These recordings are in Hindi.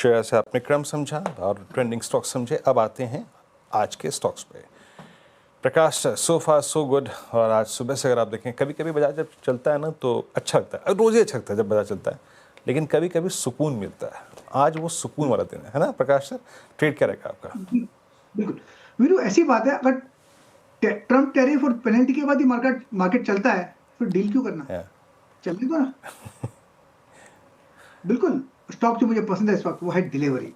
शेयर से आपने क्रम समझा और ट्रेंडिंग स्टॉक समझे। अब आते हैं आज के स्टॉक्स पे। प्रकाश, सो फार सो गुड। और आज सुबह से अगर आप देखें, कभी कभी बाजार जब चलता है ना तो अच्छा लगता है, रोज़ ही अच्छा लगता है जब बाजार चलता है, लेकिन कभी कभी सुकून मिलता है। आज वो सुकून वाला दिन है ना प्रकाश सर? ट्रेड क्या रहेगा आपका? बिल्कुल वीरू, ऐसी बात है। अगर ट्रम्प टैरिफ और पेनल्टी के बाद ही मार्केट मार्केट चलता है, फिर डील क्यों करना? है। चलने दो ना। बिल्कुल। स्टॉक जो मुझे पसंद है इस वक्त वो है डिलीवरी।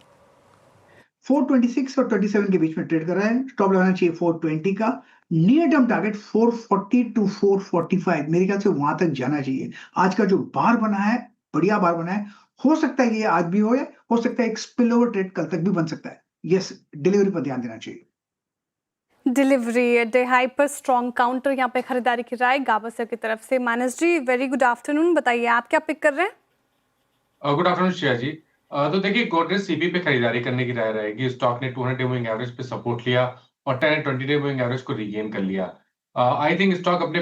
426 और 27 के बीच में ट्रेड कर रहा है। स्टॉप लगाना चाहिए 420 का। नियर टर्म टारगेट 440 टू 445, मेरे ख्याल से वहां तक जाना चाहिए। आज का जो बार बना है, बढ़िया बार बना है। हो सकता है कि ये आज भी हो सकता है एक स्पिल ओवर ट्रेड कल तक भी बन सकता है। यस, डिलीवरी पर ध्यान देना चाहिए। डिलीवरी डे हाई पर स्ट्रॉन्ग काउंटर यहाँ पे खरीदारी की राय गावस्कर की तरफ से। मानस जी, वेरी गुड आफ्टरनून। बताइए आप क्या पिक कर रहे हैं? गुड आफ्टरनून श्रेया जी। तो देखिए, गोदरेज सीबी पे खरीदारी करने की राय रहेगी। स्टॉक ने 200 डे मूविंग एवरेज पे सपोर्ट लिया और 10 and 20 डे मूविंग एवरेज को रीगेन कर लिया। आई थिंक स्टॉक अपने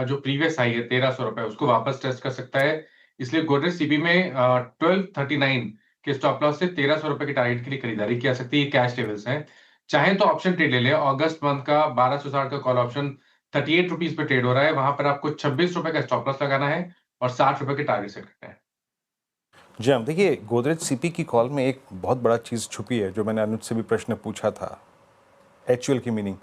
जो प्रीवियस हाई है 1300 रुपए, उसको वापस टेस्ट कर सकता है। इसलिए गोदरेज सीबी में 1239 के स्टॉप लॉस से 1300 रुपए के टारगेट के लिए खरीदारी की जा सकती है। कैश लेवल्स हैं। चाहे तो ऑप्शन ट्रेड ले लें। अगस्त मंथ का 1260 का कॉल ऑप्शन 38 रुपीज पे ट्रेड हो रहा है। वहां पर आपको 26 रुपए का स्टॉप लॉस लगाना है और 60 रुपए के टारगेट सेट करना है। जी हाँ, देखिए गोदरेज सीपी की कॉल में एक बहुत बड़ा चीज़ छुपी है जो मैंने अनुज से भी प्रश्न पूछा था, एचयूएल की मीनिंग।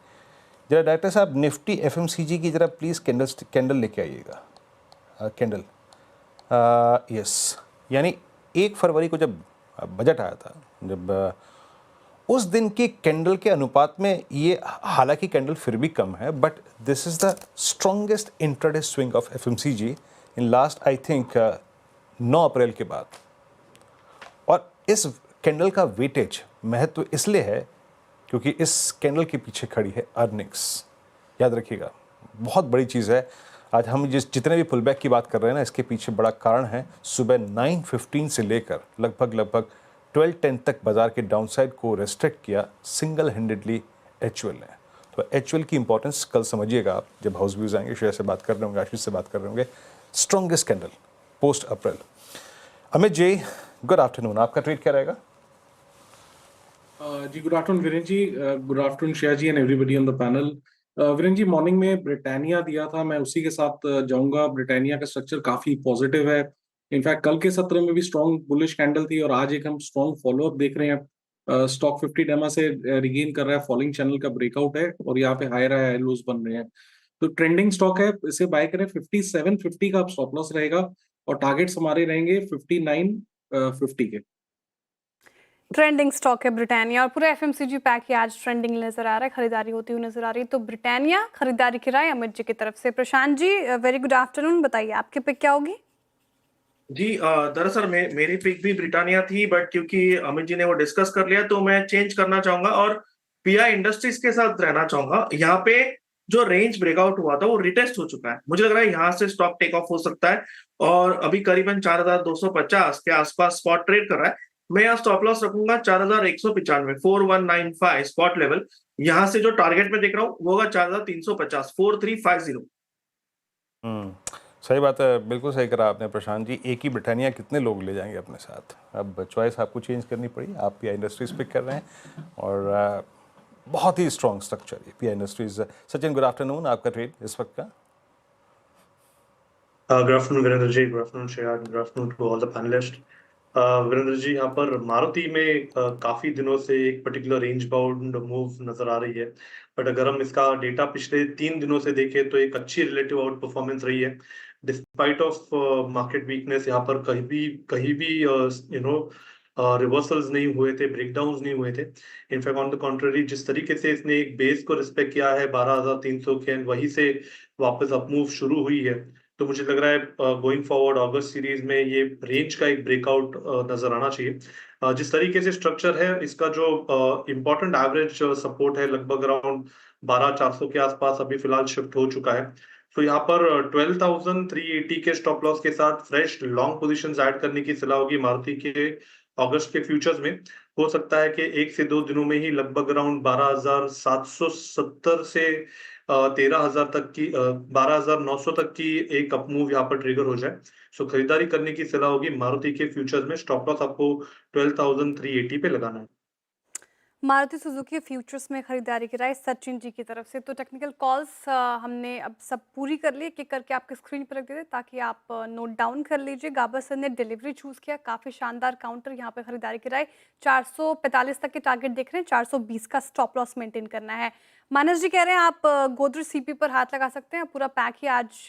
जरा डायरेक्टर साहब, निफ्टी एफएमसीजी की जरा प्लीज़ कैंडल लेके आइएगा। Candle, yes. यानी 1 फरवरी को जब बजट आया था, जब उस दिन की कैंडल के अनुपात में ये, हालांकि कैंडल फिर भी कम है, but this is the strongest intraday swing of FMCG in last I think 9 अप्रैल के बाद। और इस कैंडल का वेटेज महत्व इसलिए है क्योंकि इस कैंडल के पीछे खड़ी है अर्निंग्स। याद रखिएगा, बहुत बड़ी चीज़ है। आज हम जितने भी पुलबैक की बात कर रहे हैं ना, इसके पीछे बड़ा कारण है सुबह 9:15 से लेकर लगभग 12:10 तक बाजार के डाउनसाइड को रेस्ट्रिक्ट किया सिंगल हैंडेडली एचयूएल ने। तो एचयूएल की इंपॉर्टेंस कल समझिएगा आप, जब हाउस व्यूज आएंगे, शेयर से बात कर रहे होंगे, आशीष से बात कर रहे होंगे। Strongest candle post April. Amit ji, good afternoon. आपका ट्रेड क्या रहेगा? Ji good afternoon Viren ji, good afternoon Shreya ji and everybody on the panel. Viren ji, morning में ब्रिटानिया दिया था, मैं उसी के साथ जाऊंगा। ब्रिटानिया का स्ट्रक्चर काफी पॉजिटिव है। इनफैक्ट कल के सत्र में भी स्ट्रॉन्ग बुलिश कैंडल थी और आज एक हम स्ट्रॉन्ग फॉलोअप देख रहे हैं। स्टॉक 50 डेमा से रिगेन कर रहा है, फॉलिंग चैनल का ब्रेकआउट है और यहाँ पे हायर हाई लोज बन रहे हैं। तो ट्रेंडिंग स्टॉक है, इसे बाय करें। 5750 का स्टॉप लॉस रहेगा और टारगेट्स हमारे रहेंगे 5950 के। ट्रेंडिंग स्टॉक है ब्रिटानिया और पूरा एफएमसीजी पैक ही आज ट्रेंडिंग नजर आ रहा है, खरीदारी होती हुई नजर आ रही है। तो ब्रिटानिया खरीदारी की राय अमित जी की तरफ से। Prashant ji, very good afternoon. बताइए आपकी पिक क्या होगी? जी दरअसल मेरी पिक भी ब्रिटानिया थी, बट क्योंकि अमित जी ने वो डिस्कस कर लिया तो मैं चेंज करना चाहूंगा और पीआई इंडस्ट्रीज के साथ रहना चाहूंगा। यहाँ पे जो रेंज ब्रेकआउट हुआ था वो रिटेस्ट हो चुका है। मुझे लग रहा है यहाँ से स्टॉक टेक ऑफ हो सकता है और अभी करीबन 4250 के आसपास स्पॉट ट्रेड कर रहा है। मैं यहाँ स्टॉप लॉस रखूंगा 4195, 4195 स्पॉट लेवल। यहाँ से जो टारगेट में देख रहा हूँ वो होगा 4350, 4350। सही बात है, बिल्कुल सही करा आपने प्रशांत जी। एक ही ब्रिटानिया कितने लोग ले जाएंगे अपने साथ? अब चॉइस आपको चेंज करनी पड़ी। आप पीआई इंडस्ट्रीज पिक कर रहे हैं और बहुत ही स्ट्रॉन्ग स्ट्रक्चर है PI Industries. Sachin, good afternoon. आपका ट्रेड इस वक्त का? Good afternoon Virendra ji, good afternoon Shreya, good afternoon to all the panelist. Virendra ji, यहाँ पर मारुति में काफी दिनों से एक पर्टिकुलर रेंज बाउंड मूव नजर आ रही है, बट अगर हम इसका डेटा पिछले 3 दिनों से देखें तो एक अच्छी रिलेटिव आउट परफॉर्मेंस रही है डिस्पाइट ऑफ मार्केट वीकनेस। यहाँ पर कहीं भी रिवर्सल्स नहीं हुए थे, ब्रेकडाउन्स नहीं हुए थे। इनफैक्ट ऑन द कॉन्ट्ररी, जिस तरीके से इसने एक बेस को रिस्पेक्ट किया है 12,300 के, वहीं से वापस अपमूव शुरू हुई है। तो मुझे लग रहा है गोइंग फॉरवर्ड अगस्त सीरीज में ये रेंज का एक ब्रेकआउट नजर आना चाहिए। जिस तरीके से स्ट्रक्चर है इसका, जो इम्पोर्टेंट एवरेज सपोर्ट है लगभग अराउंड 12,400 के आसपास अभी फिलहाल शिफ्ट हो चुका है। तो यहाँ पर 12,380 के स्टॉप लॉस के साथ फ्रेश लॉन्ग पोजीशंस ऐड करने की सलाह होगी मारुति के अगस्त के फ्यूचर्स में हो सकता है कि 1 से 2 दिनों में ही लगभग अराउंड 12,770 से 13,000 तक की 12,900 तक की एक अपमूव यहाँ पर ट्रिगर हो जाए। सो खरीदारी करने की सलाह होगी मारुति के फ्यूचर्स में। स्टॉप लॉस आपको 12,380 पे लगाना है। मारुति सुजुकी फ्यूचर्स में खरीदारी की राय सचिन जी की तरफ से। तो टेक्निकल कॉल्स हमने अब सब पूरी कर ली, एक करके आपके स्क्रीन पर रख देते ताकि आप नोट डाउन कर लीजिए। गाबर सर ने डिलीवरी चूज किया, काफ़ी शानदार काउंटर, यहाँ पे खरीदारी की राय। 445 तक के टारगेट देख रहे हैं, 420 का स्टॉप लॉस मेंटेन करना है। मानस जी कह रहे हैं आप गोदरेज सीपी पर हाथ लगा सकते हैं, पूरा पैक ही आज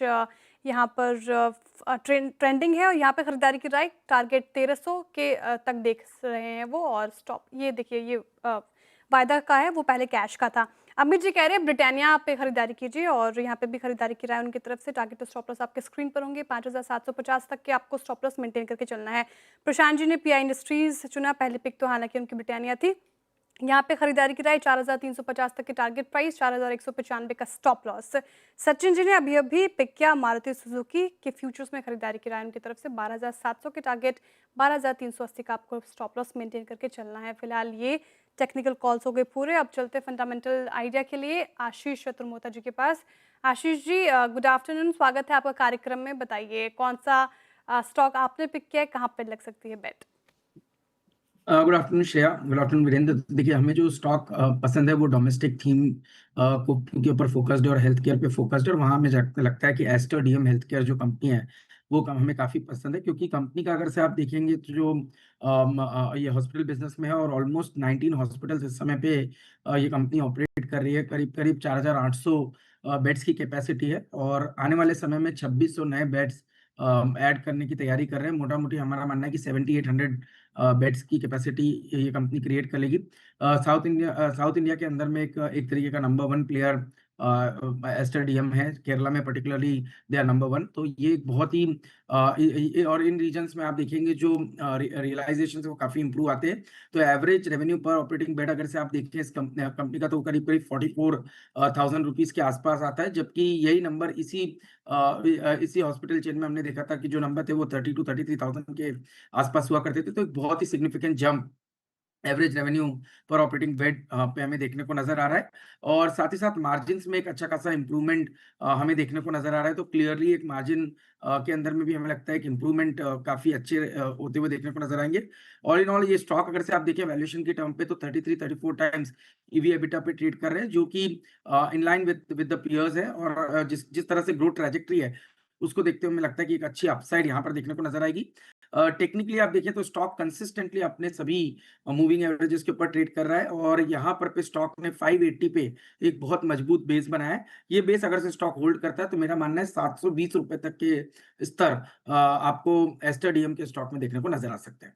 यहाँ पर ट्रेंडिंग है और यहाँ पे खरीदारी की राय। टारगेट 1300 के तक देख रहे हैं वो, और स्टॉप ये देखिए ये वायदा का है, वो पहले कैश का था। अमित जी कह रहे हैं ब्रिटानिया पे खरीदारी कीजिए और यहाँ पे भी खरीदारी की राय उनकी तरफ से। टारगेट तो स्टॉप लॉस आपके स्क्रीन पर होंगे, 5,750 तक के आपको स्टॉप लॉस मेंटेन करके चलना है। प्रशांत जी ने पीआई इंडस्ट्रीज चुना, पहले पिक तो हालांकि उनकी ब्रिटानिया थी। यहाँ पे खरीदारी की राय 4,350 तक के टारगेट प्राइस, 4,195 का स्टॉप लॉस। सचिन जी ने अभी पिक किया मारुति सुजुकी के फ्यूचर्स में खरीदारी की राय उनकी तरफ से। 12,700 के टारगेट, 12,380 का आपको स्टॉप लॉस मेंटेन करके चलना है। फिलहाल ये टेक्निकल कॉल्स हो गए पूरे। अब चलते फंडामेंटल आइडिया के लिए आशीष चतुर्मोता जी के पास। आशीष जी गुड आफ्टरनून, स्वागत है आपका कार्यक्रम में। बताइए कौन सा स्टॉक आपने पिक किया है, कहाँ पे लग सकती है bet? Good afternoon Shreya, good afternoon Virendra. देखिए, हमें जो स्टॉक पसंद है वो डोमेस्टिक थीम को के ऊपर फोकस्ड है और हेल्थ केयर पे फोकस्ड है। और वहाँ हमें लगता है कि एस्टर डीएम हेल्थ केयर जो कंपनी है वो हमें काफ़ी पसंद है, क्योंकि कंपनी का अगर से आप देखेंगे तो जो ये हॉस्पिटल बिजनेस में है और ऑलमोस्ट 19 हॉस्पिटल्स इस समय पे ये कंपनी ऑपरेट कर रही है। करीब करीब 4,800 बेड्स की कैपेसिटी है और आने वाले समय में 2,600 नए बेड्स ऐड करने की तैयारी कर रहे हैं। मोटा मोटी हमारा मानना है कि 7,800 बेड्स की कैपेसिटी ये कंपनी क्रिएट कर लेगी। साउथ इंडिया के अंदर में एक तरीके का नंबर 1 प्लेयर एस्टर डीएम है। केरला में पर्टिकुलरली दे आर नंबर 1। तो ये एक बहुत ही और इन रीजन्स में आप देखेंगे जो रियलाइजेशन वो काफ़ी इंप्रूव आते हैं। तो एवरेज रेवेन्यू पर ऑपरेटिंग बेड अगर से आप देखें इस कंपनी का तो करीब करीब 44,000 रुपीज़ के आसपास आता है, जबकि यही नंबर इसी हॉस्पिटल चेन में हमने देखा था कि जो नंबर थे वो 32,000-33,000 के आसपास हुआ करते थे। तो एक बहुत ही सिग्निफिकेंट जंप एवरेज रेवेन्यू पर ऑपरेटिंग बेड पे हमें देखने को नजर आ रहा है। और साथ ही साथ मार्जिन्स में एक अच्छा खासा इंप्रूवमेंट हमें देखने को नजर आ रहा है। तो क्लियरली एक मार्जिन के अंदर में भी हमें लगता है कि इंप्रूवमेंट काफी अच्छे होते हुए देखने को नजर आएंगे। ऑल इन ऑल ये स्टॉक अगर से आप देखें वैल्यूएशन के टर्म पे तो 33-34 टाइम्स ईवी एबिटा पे ट्रेड कर रहे हैं, जो कि in line with the peers है। और जिस तरह से ग्रोथ ट्रैजेक्टरी है उसको देखते हुए हमें लगता है कि एक अच्छी अपसाइड यहाँ पर देखने को नजर आएगी। टेक्निकली आप देखें तो स्टॉक कंसिस्टेंटली अपने सभी मूविंग एवरेजेस के ऊपर ट्रेड कर रहा है और यहाँ पर पे स्टॉक ने 580 पे एक बहुत मजबूत बेस बनाया है। ये बेस अगर से स्टॉक होल्ड करता है तो मेरा मानना है 720 रुपए तक के स्तर आपको एस्टर डीएम के स्टॉक में देखने को नजर आ सकते हैं।